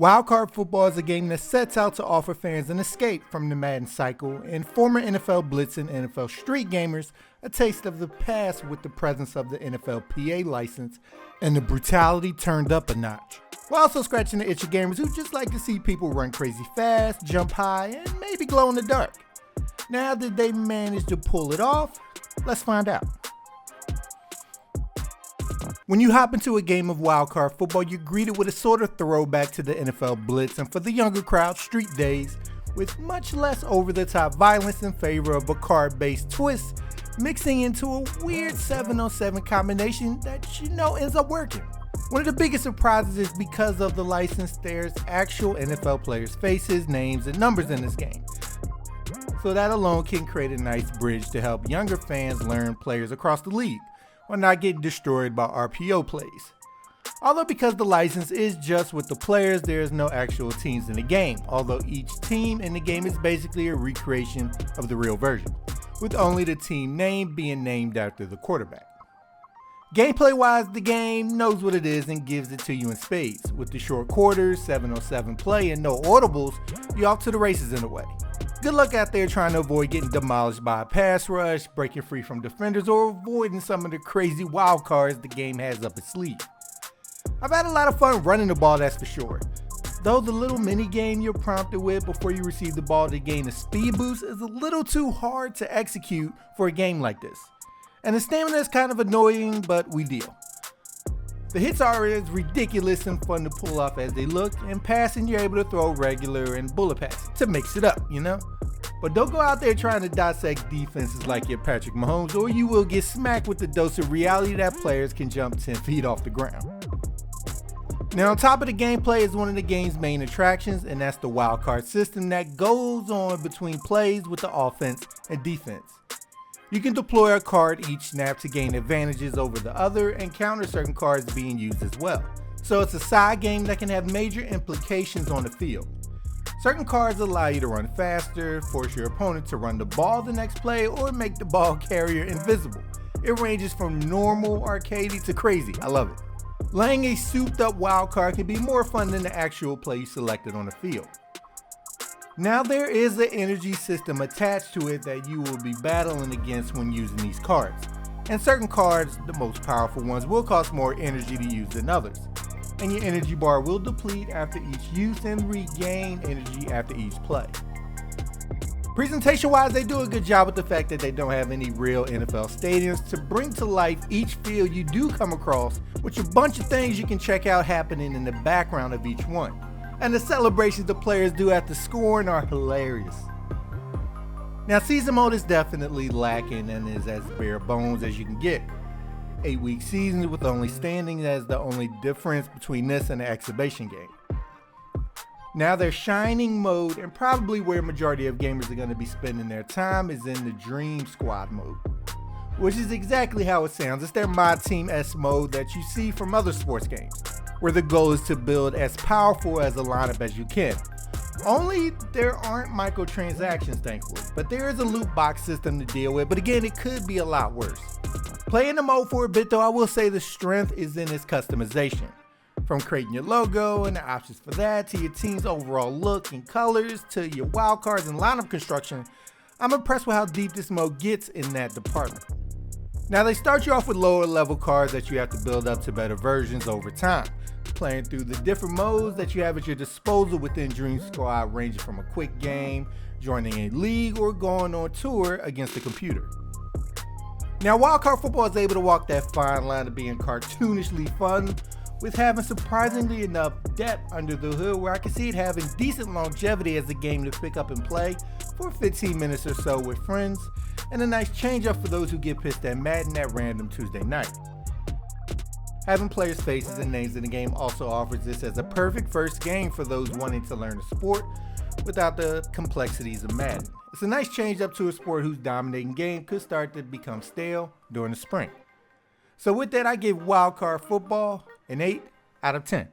Wildcard football is a game that sets out to offer fans an escape from the Madden cycle and former NFL Blitz and NFL Street gamers a taste of the past with the presence of the NFLPA license and the brutality turned up a notch. While also scratching the itch of gamers who just like to see people run crazy fast, jump high, and maybe glow in the dark. Now did they manage to pull it off? Let's find out. When you hop into a game of wildcard football, you're greeted with a sort of throwback to the NFL Blitz and for the younger crowd, Street days, with much less over-the-top violence in favor of a card-based twist, mixing into a weird 7-on-7 combination that ends up working. One of the biggest surprises is because of the license, there's actual NFL players' faces, names, and numbers in this game. So that alone can create a nice bridge to help younger fans learn players across the league, while not getting destroyed by RPO plays. Although because the license is just with the players, there is no actual teams in the game, although each team in the game is basically a recreation of the real version, with only the team name being named after the quarterback. Gameplay wise, the game knows what it is and gives it to you in spades. With the short quarters, 7-on-7 play, and no audibles, you're off to the races in a way. Good luck out there trying to avoid getting demolished by a pass rush, breaking free from defenders, or avoiding some of the crazy wild cards the game has up its sleeve. I've had a lot of fun running the ball, that's for sure. Though the little mini game you're prompted with before you receive the ball to gain a speed boost is a little too hard to execute for a game like this. And the stamina is kind of annoying, but we deal. The hits are as ridiculous and fun to pull off as they look, and passing you're able to throw regular and bullet passes to mix it up, But don't go out there trying to dissect defenses like you're Patrick Mahomes, or you will get smacked with the dose of reality that players can jump 10 feet off the ground. Now on top of the gameplay is one of the game's main attractions, and that's the wildcard system that goes on between plays with the offense and defense. You can deploy a card each snap to gain advantages over the other and counter certain cards being used as well. So it's a side game that can have major implications on the field. Certain cards allow you to run faster, force your opponent to run the ball the next play, or make the ball carrier invisible. It ranges from normal arcadey to crazy. I love it. Laying a souped up wild card can be more fun than the actual play you selected on the field. Now there is an energy system attached to it that you will be battling against when using these cards. And certain cards, the most powerful ones, will cost more energy to use than others. And your energy bar will deplete after each use and regain energy after each play. Presentation wise, they do a good job with the fact that they don't have any real NFL stadiums to bring to life each field you do come across, with a bunch of things you can check out happening in the background of each one. And the celebrations the players do after scoring are hilarious. Now season mode is definitely lacking and is as bare bones as you can get. 8-week seasons with only standing as the only difference between this and the exhibition game. Now their shining mode, and probably where majority of gamers are going to be spending their time, is in the Dream Squad mode, which is exactly how it sounds. It's their My Team S mode that you see from other sports games, where the goal is to build as powerful as a lineup as you can. Only there aren't microtransactions, thankfully, but there is a loot box system to deal with, but again, it could be a lot worse. Playing the mode for a bit though, I will say the strength is in its customization. From creating your logo and the options for that, to your team's overall look and colors, to your wildcards and lineup construction, I'm impressed with how deep this mode gets in that department. Now they start you off with lower level cards that you have to build up to better versions over time, playing through the different modes that you have at your disposal within Dream Squad, ranging from a quick game, joining a league, or going on tour against the computer. Now wildcard football is able to walk that fine line of being cartoonishly fun, with having surprisingly enough depth under the hood where I can see it having decent longevity as a game to pick up and play for 15 minutes or so with friends, and a nice change up for those who get pissed at Madden at random Tuesday night. Having players' faces and names in the game also offers this as a perfect first game for those wanting to learn the sport without the complexities of Madden. It's a nice change up to a sport whose dominating game could start to become stale during the spring. So with that, I give wildcard football an 8 out of 10.